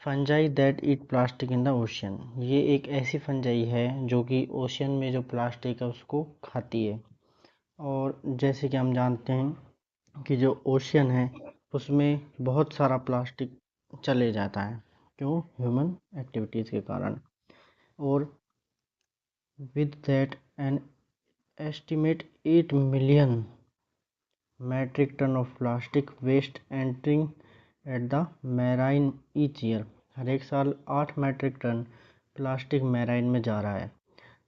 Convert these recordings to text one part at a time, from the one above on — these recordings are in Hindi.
Fungi that eat plastic in the ocean. ये एक ऐसी फंजाई है जो कि ओशियन में जो प्लास्टिक है उसको खाती है। और जैसे कि हम जानते हैं कि जो ओशियन है उसमें बहुत सारा प्लास्टिक चले जाता है, क्यों? ह्यूमन एक्टिविटीज़ के कारण। और with that an estimate 8 million metric ton of plastic waste entering at the marine each year। हर एक साल 8 मेट्रिक टन प्लास्टिक मैराइन में जा रहा है,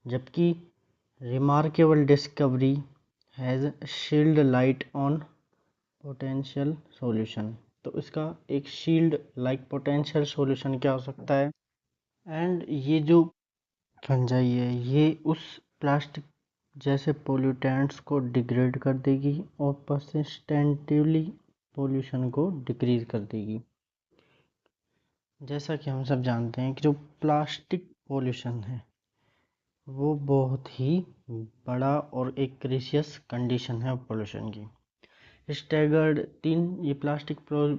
जबकि remarkable discovery has shield light on potential solution. तो इसका एक शील्ड लाइक पोटेंशियल सॉल्यूशन क्या हो सकता है? एंड ये जो फंजाई है ये उस प्लास्टिक जैसे पोल्यूटेंट्स को डिग्रेड कर देगी और परसिस्टेंटली पोल्यूशन को डिक्रीज कर देगी। जैसा कि हम सब जानते हैं कि जो प्लास्टिक पोल्यूशन है वो बहुत ही बड़ा और एक क्रिशियस कंडीशन है पोल्यूशन की। स्टैगर्ड ये प्लास्टिक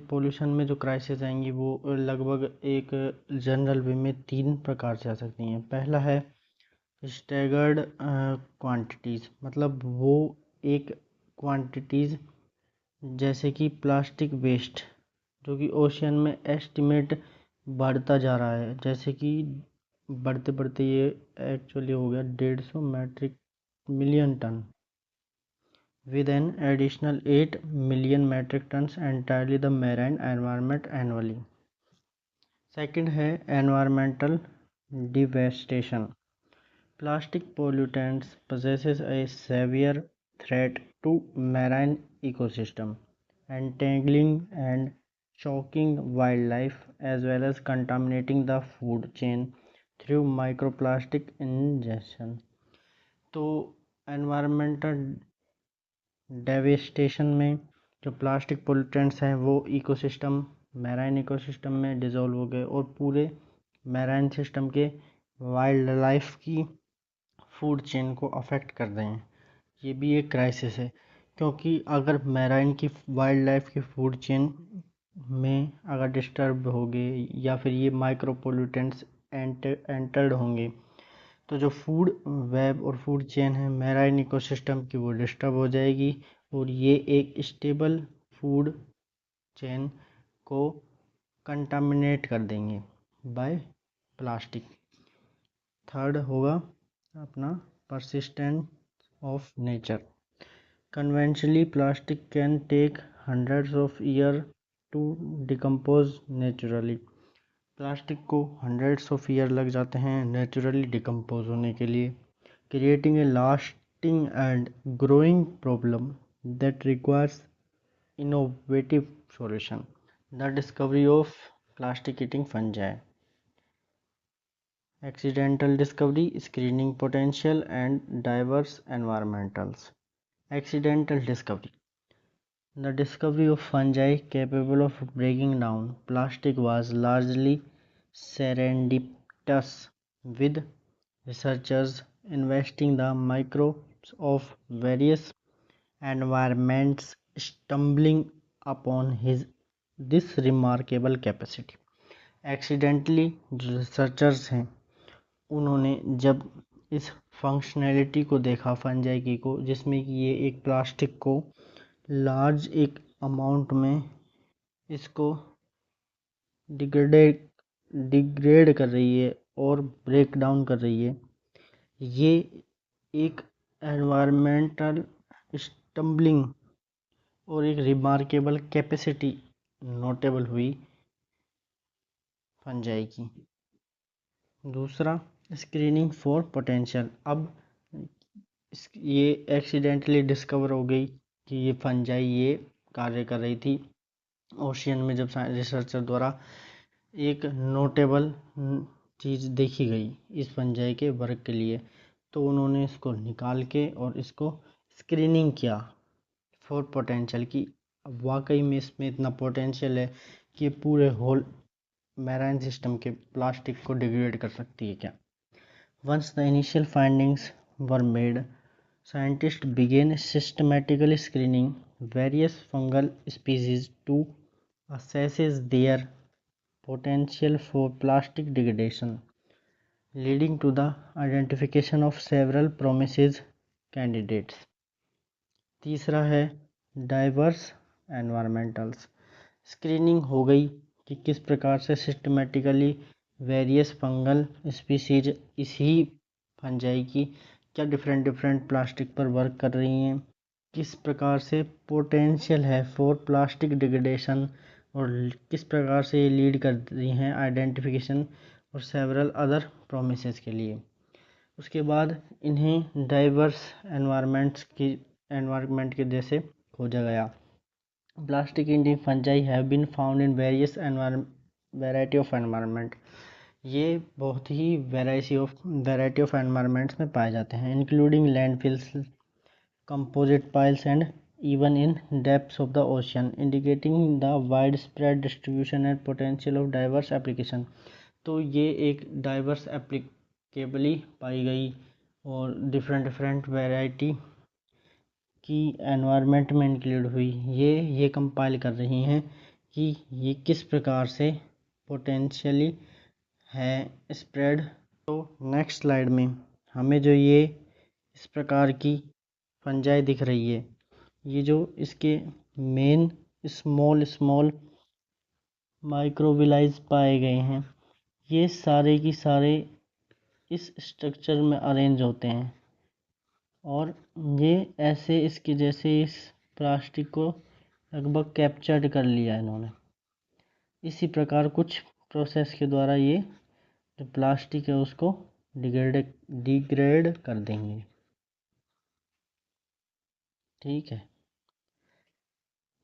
पोल्यूशन में जो क्राइसिस आएंगी वो लगभग एक जनरल वे में 3 प्रकार से आ सकती हैं। पहला है स्टैगर्ड क्वांटिटीज़, मतलब वो एक क्वांटिटीज़ जैसे कि प्लास्टिक वेस्ट जो कि ओशियन में एस्टिमेट बढ़ता जा रहा है, जैसे कि बढ़ते बढ़ते ये एक्चुअली हो गया 150 metric million ton with an additional 8 million metric tons entirely the marine environment annually। Second है environmental devastation। Plastic pollutants possesses a severe threat to marine ecosystem, entangling and shocking wildlife as well as contaminating the food chain through microplastic ingestion। तो environmental डेविस्टेशन में जो प्लास्टिक पोल्यूटेंट्स हैं वो इकोसिस्टम मैराइन इकोसिस्टम में डिज़ोल्व हो गए और पूरे मैराइन सिस्टम के वाइल्ड लाइफ की फूड चेन को अफेक्ट कर रहे हैं। ये भी एक क्राइसिस है, क्योंकि अगर मैराइन की वाइल्ड लाइफ की फूड चेन में अगर डिस्टर्ब हो गए या फिर ये माइक्रो पोल्यूटेंट्स एंटर्ड होंगे तो जो फूड वेब और फूड चेन है मैराइन इकोसिस्टम की वो डिस्टर्ब हो जाएगी और ये एक स्टेबल फूड चेन को कंटामिनेट कर देंगे बाय प्लास्टिक। थर्ड होगा अपना persistence of nature. Conventionally plastic can take hundreds of year to decompose naturally. Plastic को हंड्रेड्स ऑफ ईयर लग जाते हैं नेचुरली डिकम्पोज होने के लिए, creating a lasting and growing problem that requires innovative solution. The discovery of plastic eating fungi. Accidental discovery, screening potential and diverse environmentals. Accidental discovery. The discovery of fungi capable of breaking down plastic was largely serendipitous, with researchers investing the microbes of various environments stumbling upon this remarkable capacity। Accidentally जो रिसर्चर्स हैं उन्होंने जब इस फंक्शनैलिटी को देखा फंजाई की को, जिसमें कि ये एक प्लास्टिक को लार्ज एक अमाउंट में इसको डिग्रेड कर रही है और ब्रेक डाउन कर रही है, ये एक एनवायरमेंटल स्टम्बलिंग और एक रिमार्केबल कैपेसिटी नोटेबल हुई फंजाई की। दूसरा स्क्रीनिंग फॉर पोटेंशियल। अब ये एक्सीडेंटली डिस्कवर हो गई कि ये फंजाई ये कार्य कर रही थी ओशियन में। जब रिसर्चर द्वारा एक नोटेबल चीज़ देखी गई इस फंजाई के वर्क के लिए, तो उन्होंने इसको निकाल के और इसको स्क्रीनिंग किया फॉर पोटेंशियल की वाकई में इसमें इतना पोटेंशियल है कि पूरे होल मैराइन सिस्टम के प्लास्टिक को डिग्रेड कर सकती है क्या। Once the initial findings were made, scientists began systematically screening various fungal species to assess their potential for plastic degradation, leading to the identification of several promising candidates. तीसरा है डाइवर्स एनवायरमेंटल्स। स्क्रीनिंग हो गई कि किस प्रकार से सिस्टमेटिकली वेरियस फंगल स्पीसीज इसी फंजाई की क्या डिफरेंट प्लास्टिक पर वर्क कर रही हैं, किस प्रकार से पोटेंशियल है फॉर प्लास्टिक डिग्रेडेशन और किस प्रकार से ये लीड कर रही हैं आइडेंटिफिकेशन और सेवरल अदर प्रोमिसेस के लिए। उसके बाद इन्हें डाइवर्स एनवायरनमेंट के जैसे खोजा गया। Plastic eating fungi have been found in various variety of environment. ये बहुत ही वैरायटी ऑफ एनवायरनमेंट्स में पाए जाते हैं, including landfills, composite piles and even in depths of the ocean, indicating the widespread distribution and potential of diverse application। तो ये एक डाइवर्स एप्लीकेबली पाई गई और डिफरेंट वैरायटी की एनवायरनमेंट में इंक्लूड हुई। ये कंपाइल कर रही हैं कि ये किस प्रकार से पोटेंशियली है स्प्रेड। तो नेक्स्ट स्लाइड में हमें जो ये इस प्रकार की फंजाई दिख रही है, ये जो इसके मेन स्मॉल माइक्रोविलाइज पाए गए हैं, ये सारे की सारे इस स्ट्रक्चर में अरेंज होते हैं और ये ऐसे इसके जैसे इस प्लास्टिक को लगभग कैप्चर्ड कर लिया इन्होंने। इसी प्रकार कुछ प्रोसेस के द्वारा ये जो प्लास्टिक है उसको डिग्रेड कर देंगे। ठीक है,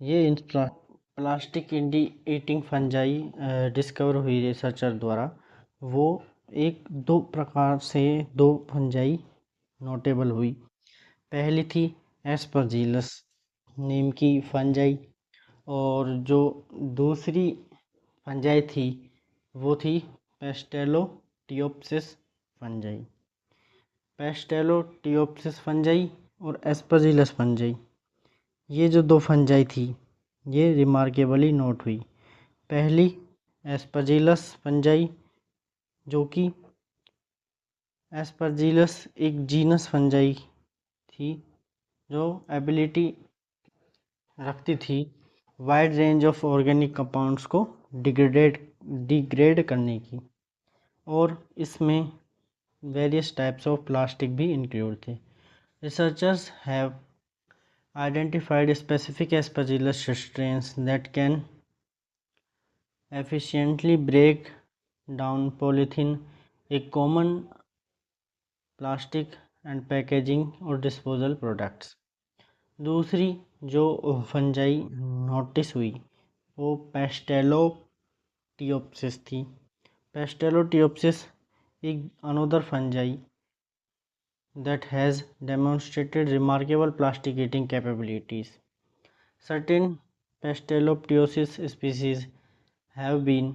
ये प्लास्टिक ईटिंग फंजाई डिस्कवर हुई रिसर्चर द्वारा। वो दो प्रकार से दो फंजाई नोटेबल हुई। पहली थी एस्परजिलस नेम की फंजाई और जो दूसरी फंजाई थी वो थी पेस्टेलोटियोप्सिस फंजाई। पेस्टेलोटियोप्सिस फंजाई और एस्परजिलस फंजाई, ये जो दो फंजाई थी ये रिमार्केबली नोट हुई। पहली एस्परजिलस फंजाई, जो कि एस्परजिलस एक जीनस फंजाई थी जो एबिलिटी रखती थी wide range of organic compounds को डिग्रेड करने की, और इसमें वेरियस टाइप्स ऑफ प्लास्टिक भी इंक्लूड थे। Researchers have identified specific Aspergillus strains that can efficiently break down polythene, a common plastic and packaging और disposal products। दूसरी जो फंजाई नोटिस हुई वो पेस्टेलोटियोप्सिस थी। पेस्टेलोटियोप्सिस एक another fungi that has demonstrated remarkable plastic eating capabilities. Certain Pasteloptiosis species have been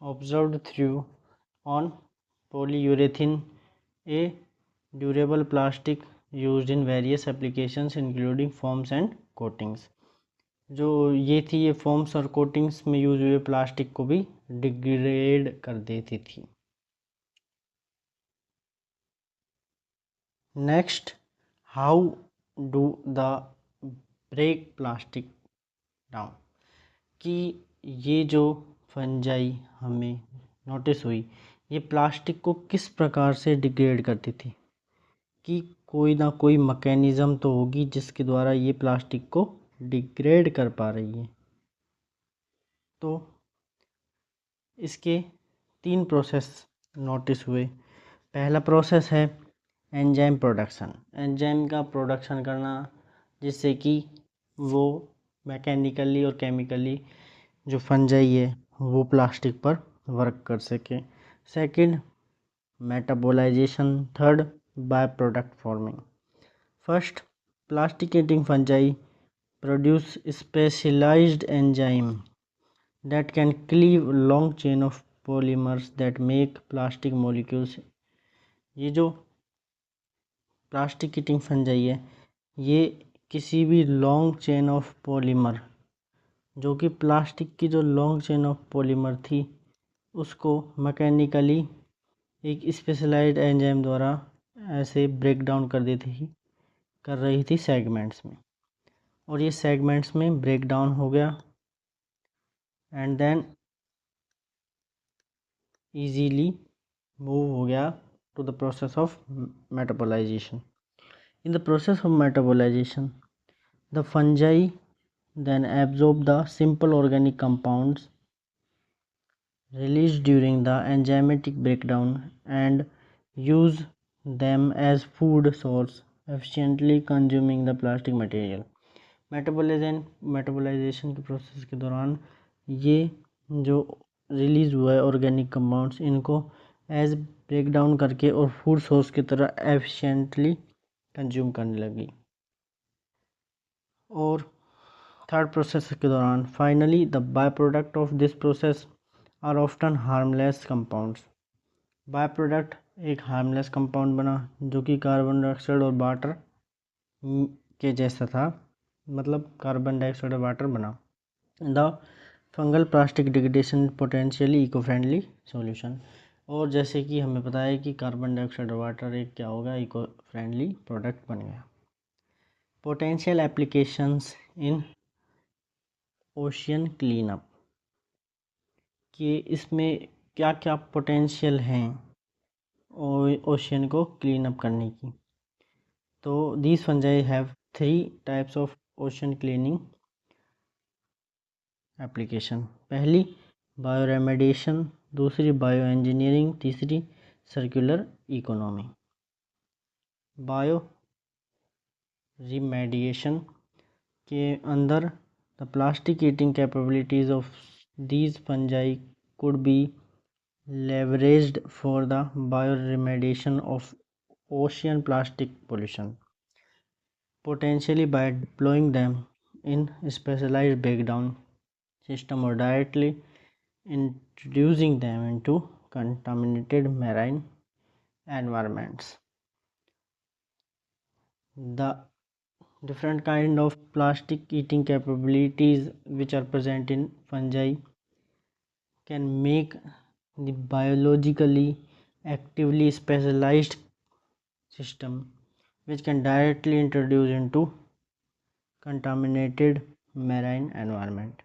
observed through on polyurethane, a durable plastic used in various applications including foams and coatings। जो ये थी ये फोम्स और कोटिंग्स में यूज हुए प्लास्टिक को भी डिग्रेड कर देती थी। Next, how do the break plastic down, कि ये जो फंजाई हमें नोटिस हुई ये प्लास्टिक को किस प्रकार से डिग्रेड करती थी, कि कोई ना कोई मैकेनिज़्म तो होगी जिसके द्वारा ये प्लास्टिक को डिग्रेड कर पा रही है। तो इसके 3 प्रोसेस नोटिस हुए। पहला प्रोसेस है एंजाइम प्रोडक्शन, एंजाइम का प्रोडक्शन करना जिससे कि वो मैकेनिकली और केमिकली जो फंजाई है वो प्लास्टिक पर वर्क कर सके। Second, metabolisation. Third, by product forming. First, plastic eating fungi produce specialised enzyme that can cleave long chain of polymers that make plastic molecules। ये जो प्लास्टिक ईटिंग फंजाई है ये किसी भी लॉन्ग चेन ऑफ पॉलीमर जो कि प्लास्टिक की जो लॉन्ग चेन ऑफ पॉलीमर थी उसको मैकेनिकली एक स्पेशलाइज्ड एंजाइम द्वारा ऐसे ब्रेक डाउन कर रही थी सेगमेंट्स में, और ये सेगमेंट्स में ब्रेक डाउन हो गया एंड देन इजीली मूव हो गया to the process of metabolization. In the process of metabolization, the fungi then absorb the simple organic compounds released during the enzymatic breakdown and use them as food source, efficiently consuming the plastic material. मेटाबोलाइजेशन के प्रोसेस के दौरान ये जो रिलीज हुआ है ऑर्गेनिक कंपाउंड्स, इनको एज ब्रेक डाउन करके और फूड सोर्स की तरह एफिशिएंटली कंज्यूम करने लगी। और थर्ड प्रोसेस के दौरान finally the by product of this process are often harmless compounds. By product एक हार्मलेस कंपाउंड बना जो कि कार्बन डाइऑक्साइड और वाटर के जैसा था, मतलब कार्बन डाइऑक्साइड और वाटर बना। The fungal plastic degradation potentially eco friendly solution. और जैसे कि हमें पता है कि कार्बन डाइऑक्साइड और वाटर एक क्या होगा, इको फ्रेंडली प्रोडक्ट बन गया। Potential applications in ocean cleanup, कि इसमें क्या क्या पोटेंशियल हैं ओशियन को क्लीन अप करने की। तो these fungi have 3 types of ocean cleaning application. पहली बायो रेमेडिएशन, दूसरी बायो इंजीनियरिंग, तीसरी सर्कुलर इकोनॉमी। बायो रिमेडिएशन के अंदर the plastic eating capabilities of these fungi could be leveraged for the bioremediation of ocean plastic pollution, potentially by deploying them in specialized breakdown system or directly introducing them into contaminated marine environments. The different kind of plastic eating capabilities which are present in fungi can make the biologically actively specialized system which can directly introduce into contaminated marine environment.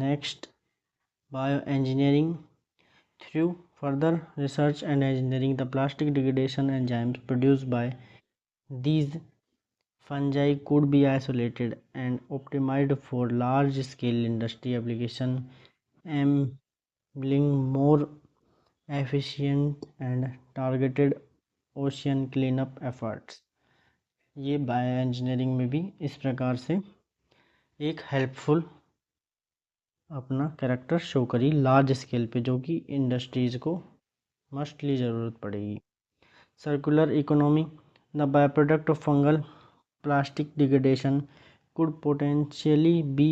Next, bioengineering. Through further research and engineering, the plastic degradation enzymes produced by these fungi could be isolated and optimized for large scale industry application, enabling more efficient and targeted ocean cleanup efforts. ये बायो इंजीनियरिंग में भी इस प्रकार से एक हेल्पफुल अपना कैरेक्टर शो करी लार्ज स्केल पे, जो कि इंडस्ट्रीज़ को मस्टली ज़रूरत पड़ेगी। Circular economy, the by product of fungal plastic degradation could potentially be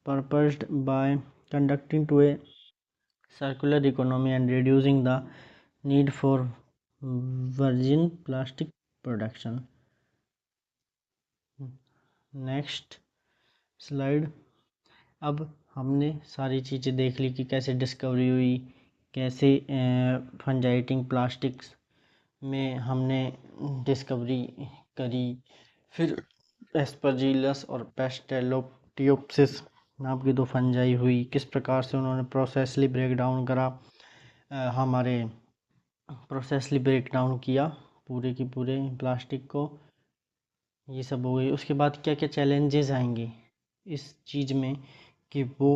purposed by conducting to a circular economy and reducing the need for virgin plastic production. Next slide. अब हमने सारी चीज़ें देख ली कि कैसे डिस्कवरी हुई, कैसे फंजाइटिंग प्लास्टिक्स में हमने डिस्कवरी करी, फिर एस्परजिलस और पेस्टेलोटियोप्सिस नाम की 2 फंजाई हुई, किस प्रकार से उन्होंने प्रोसेसली ब्रेक डाउन करा, हमारे प्रोसेसली ब्रेक डाउन किया पूरे की पूरे प्लास्टिक को, ये सब हो गई। उसके बाद क्या क्या चैलेंजेस आएंगे इस चीज़ में कि वो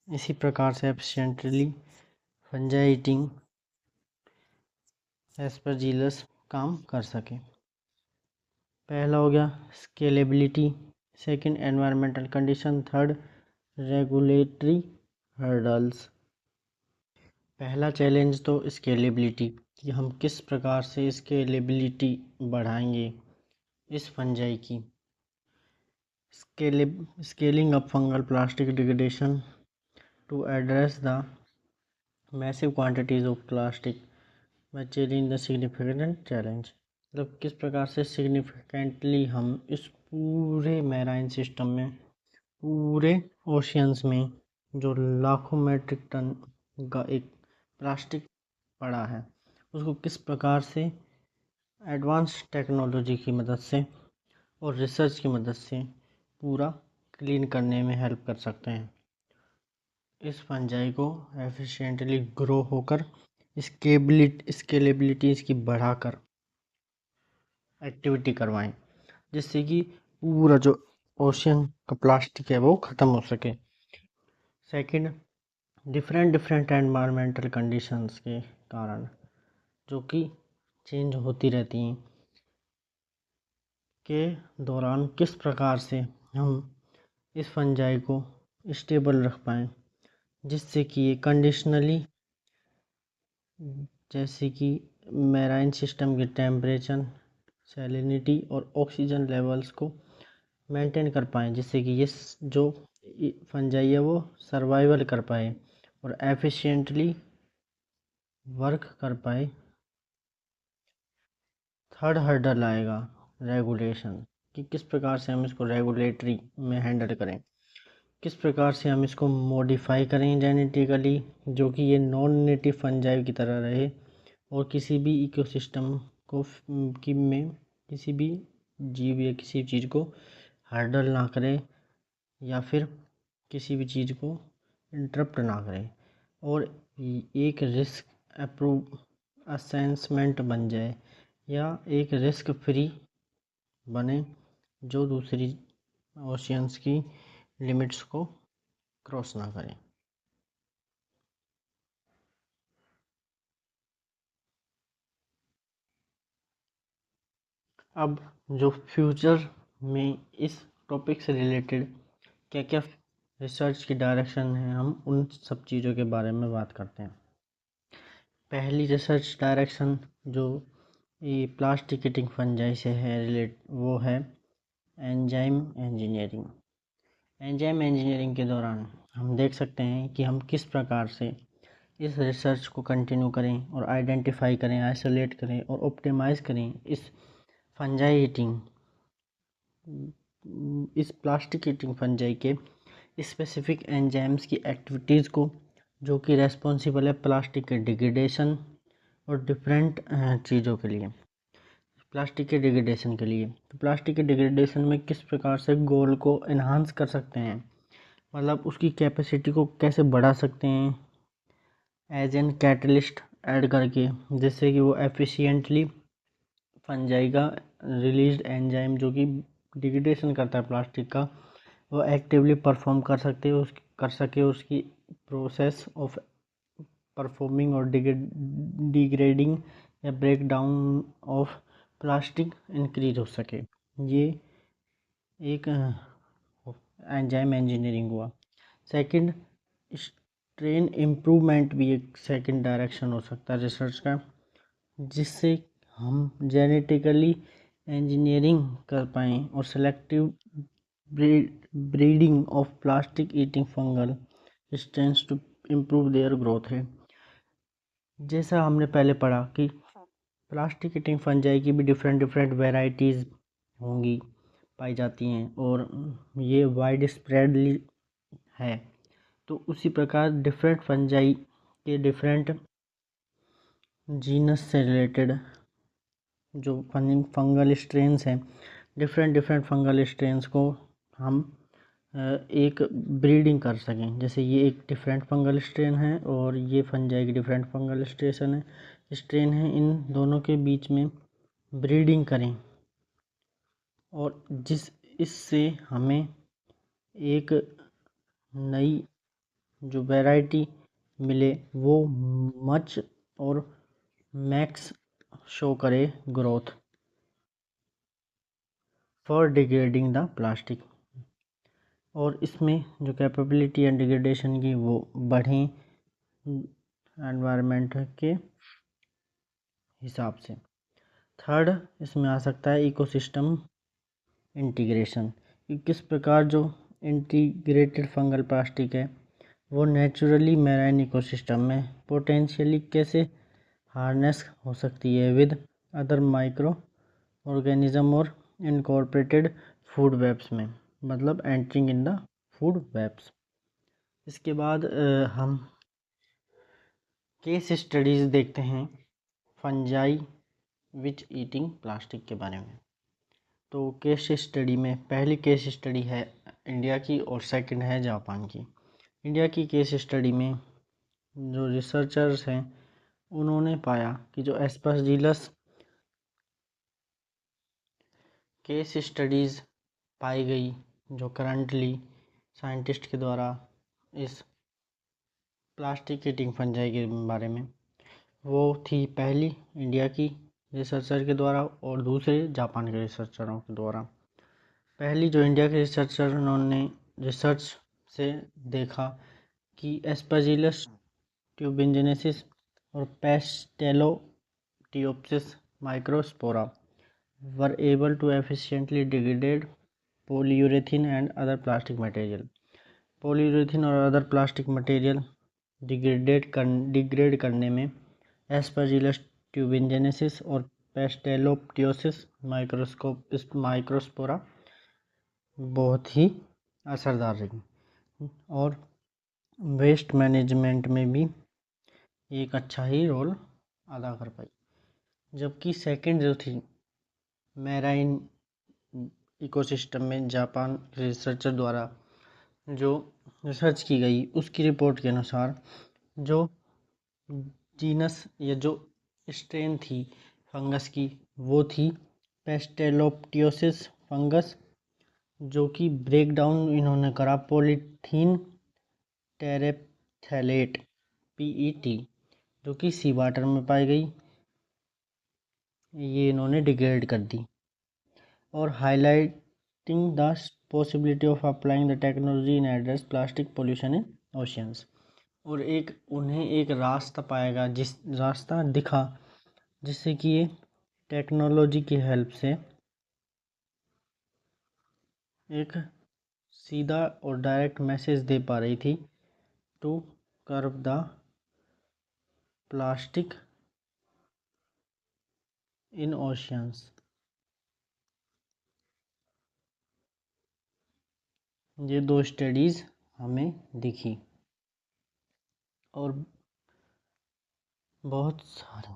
इसी प्रकार से एफिशिएंटली फंजाई ईटिंग एस्परजिलस काम कर सके। पहला हो गया scalability, second environmental condition, third regulatory hurdles. पहला चैलेंज तो स्केलेबिलिटी, कि हम किस प्रकार से स्केलेबिलिटी बढ़ाएंगे इस फंजाई की। Scaling up fungal plastic degradation to address the massive quantities of plastic by changing the significant challenge, मतलब किस प्रकार से सिग्निफिकेंटली हम इस पूरे मैराइन सिस्टम में पूरे ओशियंस में जो लाखों मेट्रिक टन का एक प्लास्टिक पड़ा है, उसको किस प्रकार से एडवांस टेक्नोलॉजी की मदद से और रिसर्च की मदद से पूरा क्लीन करने में हेल्प कर सकते हैं। इस फंजाई को एफिशिएंटली ग्रो होकर स्केलेबिलिटी इसकी बढ़ाकर एक्टिविटी करवाएं, जिससे कि पूरा जो ओशियन का प्लास्टिक है वो ख़त्म हो सके। सेकंड, डिफरेंट एनवायरमेंटल कंडीशंस के कारण जो कि चेंज होती रहती हैं के दौरान किस प्रकार से हम इस फंजाई को स्टेबल रख पाएँ, जिससे कि ये कंडीशनली जैसे कि मैराइन सिस्टम के टेम्परेचर, सैलिनिटी और ऑक्सीजन लेवल्स को मेंटेन कर पाएँ, जिससे कि ये जो फंजाई है वो सर्वाइवल कर पाए और एफिशिएंटली वर्क कर पाए। थर्ड हर्डल आएगा रेगुलेशन, कि किस प्रकार से हम इसको रेगुलेटरी में हैंडल करें, किस प्रकार से हम इसको मॉडिफाई करें जेनेटिकली, जो कि ये नॉन नेटिव फंजाई की तरह रहे और किसी भी इकोसिस्टम को में किसी भी जीव या किसी चीज़ को हर्डल ना करे या फिर किसी भी चीज़ को इंटरप्ट ना करे और एक रिस्क अप्रूव असेसमेंट बन जाए या एक रिस्क फ्री बने, जो दूसरी ओशियंस की लिमिट्स को क्रॉस ना करें। अब जो फ्यूचर में इस टॉपिक से रिलेटेड क्या क्या रिसर्च की डायरेक्शन है, हम उन सब चीज़ों के बारे में बात करते हैं। पहली रिसर्च डायरेक्शन जो ये प्लास्टिक ईटिंग फंजाई से है वो है एंजाइम इंजीनियरिंग। एंजाइम इंजीनियरिंग के दौरान हम देख सकते हैं कि हम किस प्रकार से इस रिसर्च को कंटिन्यू करें और आइडेंटिफाई करें, आइसोलेट करें और ऑप्टिमाइज़ करें इस प्लास्टिक ईटिंग फंजाई के स्पेसिफिक एंजाइम्स की एक्टिविटीज़ को, जो कि रेस्पॉन्सिबल है प्लास्टिक के डिग्रेडेशन और डिफरेंट चीज़ों के लिए, प्लास्टिक के डिग्रेडेशन के लिए। तो प्लास्टिक के डिग्रेडेशन में किस प्रकार से गोल को इन्हांस कर सकते हैं, मतलब उसकी कैपेसिटी को कैसे बढ़ा सकते हैं एज एन कैटलिस्ट ऐड करके, जिससे कि वो एफिशिएंटली फंजाई का रिलीज्ड एंजाइम जो कि डिग्रेडेशन करता है प्लास्टिक का, वो एक्टिवली परफॉर्म कर सके उसकी प्रोसेस ऑफ परफॉर्मिंग और डिग्रेडिंग या break down of plastic increase हो सके। ये एक एंजाइम इंजीनियरिंग हुआ। सेकंड, स्ट्रेन इम्प्रूवमेंट भी एक सेकंड डायरेक्शन हो सकता है रिसर्च का, जिससे हम जेनेटिकली इंजीनियरिंग कर पाएँ और selective breeding of plastic eating fungal strains to improve their growth है। जैसा हमने पहले पढ़ा कि प्लास्टिक ईटिंग फंजाई की भी डिफरेंट वेराइटीज़ होंगी, पाई जाती हैं और ये वाइड स्प्रेडली है। तो उसी प्रकार डिफरेंट फंजाई के डिफरेंट जीनस से रिलेटेड जो फंगल स्ट्रेन्स हैं, डिफरेंट फंगल स्ट्रेन्स को हम एक ब्रीडिंग कर सकें। जैसे ये एक डिफरेंट फंगल स्ट्रेन है और ये फंजाई की डिफरेंट फंगल स्ट्रेन है, इन दोनों के बीच में ब्रीडिंग करें और इससे हमें एक नई जो वैरायटी मिले वो मच और मैक्स शो करे growth for degrading the plastic, और इसमें जो कैपेबिलिटी एंड डिग्रेडेशन की वो बढ़ें एनवायरनमेंट के हिसाब से। थर्ड, इसमें आ सकता है इकोसिस्टम इंटीग्रेशन, कि किस प्रकार जो इंटीग्रेटेड फंगल प्लास्टिक है वो नेचुरली मैराइन इकोसिस्टम में पोटेंशियली कैसे हार्नेस हो सकती है विद अदर माइक्रो ऑर्गेनिज्म और इनकॉर्पोरेटेड फूड वेब्स में, मतलब entering in the food webs. इसके बाद हम केस स्टडीज़ देखते हैं फंजाई विच ईटिंग प्लास्टिक के बारे में। तो केस स्टडी में पहली केस स्टडी है इंडिया की और सेकंड है जापान की। इंडिया की केस स्टडी में जो रिसर्चर्स हैं उन्होंने पाया कि जो एस्परजिलस केस स्टडीज़ पाई गई जो करंटली साइंटिस्ट के द्वारा इस प्लास्टिक ईटिंग फंजाई के बारे में, वो थी पहली इंडिया की रिसर्चर के द्वारा और दूसरे जापान के रिसर्चरों के द्वारा। पहली जो इंडिया के रिसर्चर उन्होंने रिसर्च से देखा कि एस्परजिलस ट्यूबिंजेनेसिस और पेस्टेलोटियोप्सिस माइक्रोस्पोरा were able to efficiently degrade polyurethane and other plastic material. Polyurethane और अदर प्लास्टिक मटेरियल डिग्रेड करने में एस्परजिलस ट्यूबिंजेनेसिस और पेस्टेलोप्टियोसिस माइक्रोस्पोरा बहुत ही असरदार रही और वेस्ट मैनेजमेंट में भी एक अच्छा ही रोल अदा कर पाई। जबकि सेकंड जो थी मैराइन इकोसिस्टम में जापान रिसर्चर द्वारा जो रिसर्च की गई उसकी रिपोर्ट के अनुसार जो जीनस या जो स्ट्रेन थी फंगस की वो थी पेस्टेलोप्टियोसिस फंगस, जो कि ब्रेक डाउन इन्होंने करा पॉलीथीन टेरेप्थैलेट PET जो कि सी वाटर में पाई गई, ये इन्होंने डिग्रेड कर दी और highlighting the possibility of applying the technology in address plastic pollution in oceans. और उन्हें एक रास्ता पाएगा रास्ता दिखा जिससे कि ये टेक्नोलॉजी की हेल्प से एक सीधा और डायरेक्ट मैसेज दे पा रही थी to curb the plastic in oceans. ये दो स्टडीज़ हमें दिखी और बहुत सारे।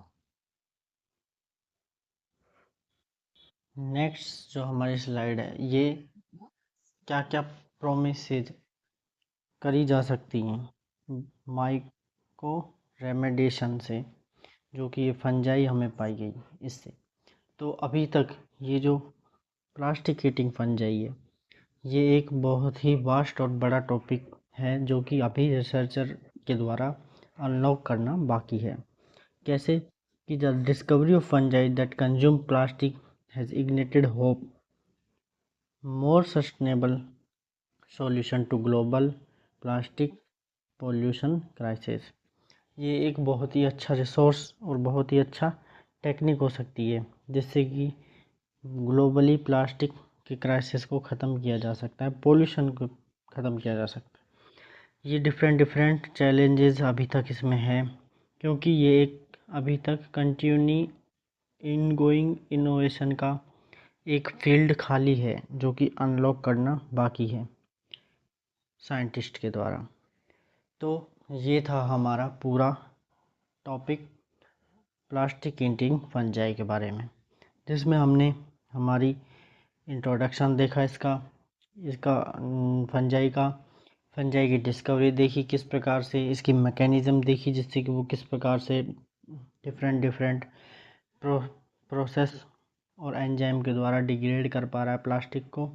नेक्स्ट जो हमारी स्लाइड है, ये क्या क्या प्रोमिसेज करी जा सकती हैं माइको रेमेडिएशन से, जो कि ये फंजाई हमें पाई गई इससे। तो अभी तक ये जो प्लास्टिक ईटिंग फंजाई है ये एक बहुत ही वास्ट और बड़ा टॉपिक है जो कि अभी रिसर्चर के द्वारा अनलॉक करना बाकी है। कैसे कि the discovery of fungi that consume plastic has ignited hope more sustainable solution to global plastic pollution crisis. ये एक बहुत ही अच्छा रिसोर्स और बहुत ही अच्छा टेक्निक हो सकती है जिससे कि ग्लोबली प्लास्टिक के क्राइसिस को ख़त्म किया जा सकता है, पोल्यूशन को ख़त्म किया जा सकता है। ये डिफरेंट चैलेंजेस अभी तक इसमें है क्योंकि ये एक अभी तक कंटिन्यू इनगोइंग इनोवेशन का एक फील्ड खाली है जो कि अनलॉक करना बाकी है साइंटिस्ट के द्वारा। तो ये था हमारा पूरा टॉपिक प्लास्टिक ईटिंग फंजाई के बारे में, जिसमें हमने हमारी इंट्रोडक्शन देखा इसका फंजाई की डिस्कवरी देखी किस प्रकार से, इसकी मैकेनिज़्म देखी जिससे कि वो किस प्रकार से डिफरेंट प्रोसेस और एंजाइम के द्वारा डिग्रेड कर पा रहा है प्लास्टिक को।